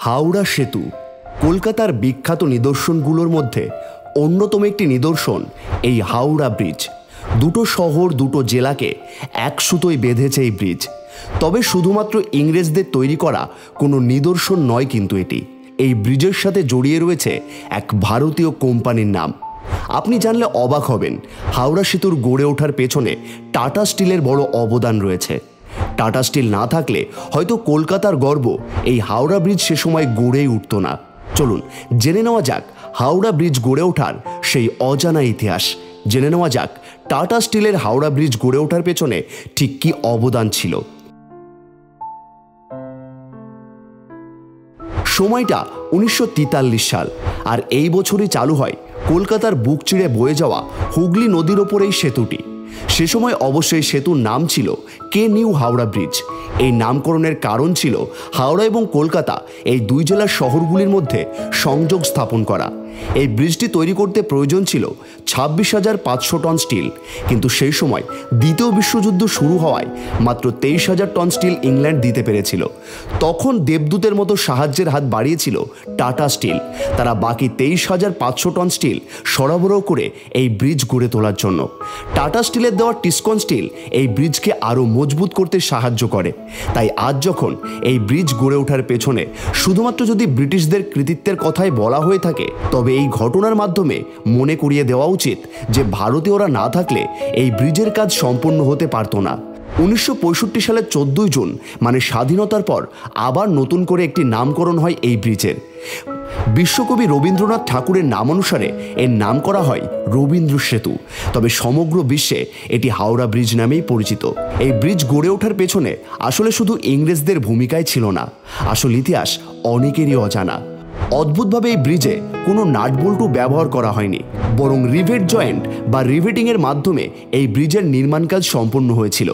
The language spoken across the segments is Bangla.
হাওড়া সেতু কলকাতার বিখ্যাত নিদর্শনগুলোর মধ্যে অন্যতম একটি নিদর্শন এই হাওড়া ব্রিজ। দুটো শহর দুটো জেলাকে এক সুতোয় বেঁধেছে এই ব্রিজ। তবে শুধুমাত্র ইংরেজদের তৈরি করা কোনো নিদর্শন নয়, কিন্তু এটি এই ব্রিজের সাথে জড়িয়ে রয়েছে এক ভারতীয় কোম্পানির নাম। আপনি জানলে অবাক হবেন, হাওড়া সেতুর গড়ে ওঠার পেছনে টাটা স্টিলের বড় অবদান রয়েছে। টাটা স্টিল না থাকলে হয়তো কলকাতার গর্ব এই হাওড়া ব্রিজ সে সময় গড়েই উঠত না। চলুন জেনে নেওয়া যাক হাওড়া ব্রিজ গড়ে ওঠার সেই অজানা ইতিহাস। জেনে নেওয়া যাক টাটা স্টিলের হাওড়া ব্রিজ গড়ে ওঠার পেছনে ঠিক কী অবদান ছিল। সময়টা 1943 সাল, আর এই বছরই চালু হয় কলকাতার বুক চিরে বয়ে যাওয়া হুগলি নদীর ওপর এই সেতুটি। সে সময় অবশ্যই সেতুর নাম ছিল কে নিউ হাওড়া ব্রিজ। এই নামকরণের কারণ ছিল হাওড়া এবং কলকাতা এই দুই জেলার শহরগুলির মধ্যে সংযোগ স্থাপন করা। এই ব্রিজটি তৈরি করতে প্রয়োজন ছিল 26,500 টন স্টিল, কিন্তু সেই সময় দ্বিতীয় বিশ্বযুদ্ধ শুরু হওয়ায় মাত্র 23,000 টন স্টিল ইংল্যান্ড দিতে পেরেছিল। তখন দেবদূতের মতো সাহায্যের হাত বাড়িয়েছিল টাটা স্টিল। তারা বাকি 23,500 টন স্টিল সরবরাহ করে এই ব্রিজ গড়ে তোলার জন্য। টাটা স্টিলের দেওয়া টিসকন স্টিল এই ব্রিজকে আরও মজবুত করতে সাহায্য করে। তাই আজ যখন এই ব্রিজ গড়ে ওঠার পেছনে শুধুমাত্র যদি ব্রিটিশদের কৃতিত্বের কথাই বলা হয়ে থাকে, তবে এই ঘটনার মাধ্যমে মনে করিয়ে দেওয়া উচিত যে ভারতীয়রা না থাকলে এই ব্রিজের কাজ সম্পন্ন হতে পারত না। 1965 সালের 14 জুন মানে স্বাধীনতার পর আবার নতুন করে একটি নামকরণ হয় এই ব্রিজের। বিশ্বকবি রবীন্দ্রনাথ ঠাকুরের নাম অনুসারে এর নাম করা হয় রবীন্দ্র সেতু। তবে সমগ্র বিশ্বে এটি হাওড়া ব্রিজ নামেই পরিচিত। এই ব্রিজ গড়ে ওঠার পেছনে আসলে শুধু ইংরেজদের ভূমিকাই ছিল না, আসল ইতিহাস অনেকেরই অজানা। অদ্ভুতভাবে এই ব্রিজে কোনো নাটবল্টু ব্যবহার করা হয়নি, বরং রিভেট জয়েন্ট বা রিভেটিংয়ের মাধ্যমে এই ব্রিজের নির্মাণ কাজ সম্পন্ন হয়েছিল।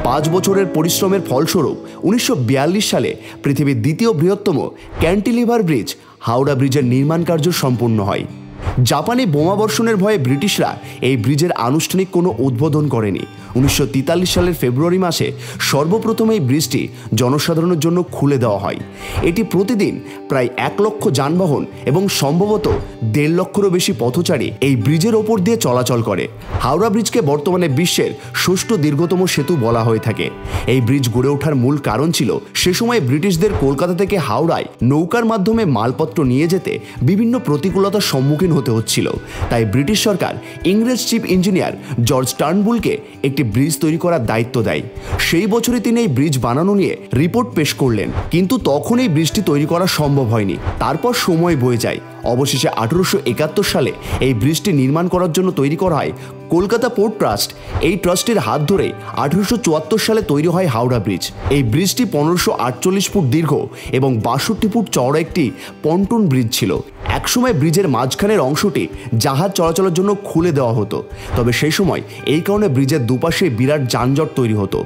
5 বছরের পরিশ্রমের ফলস্বরূপ 1942 সালে পৃথিবীর দ্বিতীয় বৃহত্তম ক্যান্টিলিভার ব্রিজ হাওড়া ব্রিজের নির্মাণ কার্য সম্পন্ন হয়। জাপানে বোমাবর্ষণের ভয়ে ব্রিটিশরা এই ব্রিজের আনুষ্ঠানিক কোনো উদ্বোধন করেনি। 1943 সালের ফেব্রুয়ারি মাসে সর্বপ্রথম এই ব্রিজটি জনসাধারণের জন্য খুলে দেওয়া হয়। এটি প্রতিদিন প্রায় 1 লক্ষ যানবাহন এবং সম্ভবত 1.5 লক্ষেরও বেশি পথচারী এই ব্রিজের ওপর দিয়ে চলাচল করে। হাওড়া ব্রিজকে বর্তমানে বিশ্বের 6ষ্ঠ দীর্ঘতম সেতু বলা হয়ে থাকে। এই ব্রিজ গড়ে ওঠার মূল কারণ ছিল সে সময় ব্রিটিশদের কলকাতা থেকে হাওড়ায় নৌকার মাধ্যমে মালপত্র নিয়ে যেতে বিভিন্ন প্রতিকূলতার সম্মুখীন হতে হচ্ছিল। তাই ব্রিটিশ সরকার ইংরেজ চিফ ইঞ্জিনিয়ার জর্জ টার্নবুলকে একটি ব্রিজ তৈরি করার দায়িত্ব দেয়। সেই বছরই তিনি এই ব্রিজ বানানো নিয়ে রিপোর্ট পেশ করলেন, কিন্তু তখন এই ব্রিজটি তৈরি করা সম্ভব হয়নি। তারপর সময় বয়ে যায়। অবশেষে 1871 সালে এই ব্রিজটি নির্মাণ করার জন্য তৈরি করা হয় কলকাতা পোর্ট ট্রাস্ট। এই ট্রাস্টের হাত ধরে 1874 সালে তৈরি হয় হাওড়া ব্রিজ। এই ব্রিজটি 1548 ফুট দীর্ঘ এবং 62 ফুট চওড়া একটি পন্টুন ব্রিজ ছিল। একসময় ব্রিজের মাঝখানের অংশটি জাহাজ চলাচলের জন্য খুলে দেওয়া হতো, তবে সেই সময় এই কারণে ব্রিজের দুপাশে বিরাট যানজট তৈরি হতো।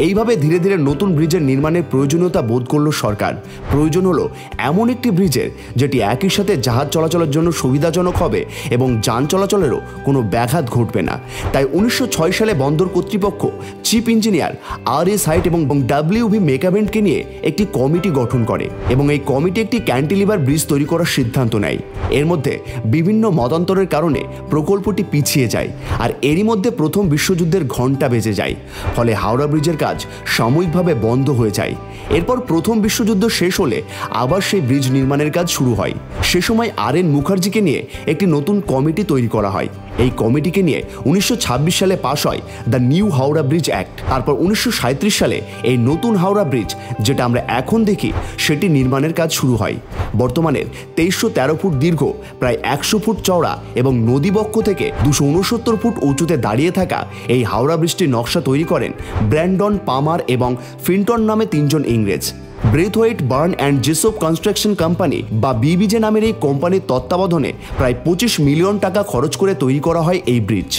এইভাবে ধীরে ধীরে নতুন ব্রিজের নির্মাণের প্রয়োজনীয়তা বোধ করল সরকার। প্রয়োজন হলো এমন একটি ব্রিজের যেটি একই সাথে জাহাজ চলাচলের জন্য সুবিধাজনক হবে এবং যান চলাচলেরও কোনো ব্যাঘাত ঘটবে না। তাই 1906 সালে বন্দর কর্তৃপক্ষ চিফ ইঞ্জিনিয়ার আর.এস. হাইট এবং ডব্লিউ.ভি. মেকাবেন্টকে নিয়ে একটি কমিটি গঠন করে এবং এই কমিটি একটি ক্যান্টিলিভার ব্রিজ তৈরি করার সিদ্ধান্ত নেয়। এর মধ্যে বিভিন্ন মতান্তরের কারণে প্রকল্পটি পিছিয়ে যায়, আর এরই মধ্যে প্রথম বিশ্বযুদ্ধের ঘণ্টা বেজে যায়। ফলে হাওড়া ব্রিজের কাজ সাময়িকভাবে বন্ধ হয়ে যায়। এরপর প্রথম বিশ্বযুদ্ধ শেষ হলে আবার সেই ব্রিজ নির্মাণের কাজ শুরু হয়। সে সময় আর.এন. মুখার্জিকে নিয়ে একটি নতুন কমিটি তৈরি করা হয়। এই কমিটিকে নিয়ে 1926 সালে পাশ হয় the new Howrah bridge act. তারপর 1937 সালে এই নতুন হাওড়া ব্রিজ, যেটা আমরা এখন দেখি, সেটি নির্মাণের কাজ শুরু হয়। বর্তমানের 2313 ফুট দীর্ঘ, প্রায় 100 ফুট চওড়া এবং নদীবক্ষ থেকে 269 ফুট উঁচুতে দাঁড়িয়ে থাকা এই হাওড়া ব্রিজটির নকশা তৈরি করেন ব্র্যান্ডন, পামার এবং ফিন্টন নামে 3 জন ইংরেজ। Brathwaite, burn and Jessop construction company বা বিবিজে নামের এই কোম্পানির তত্ত্বাবধানে প্রায় 25 মিলিয়ন টাকা খরচ করে তৈরি করা হয় এই ব্রিজ।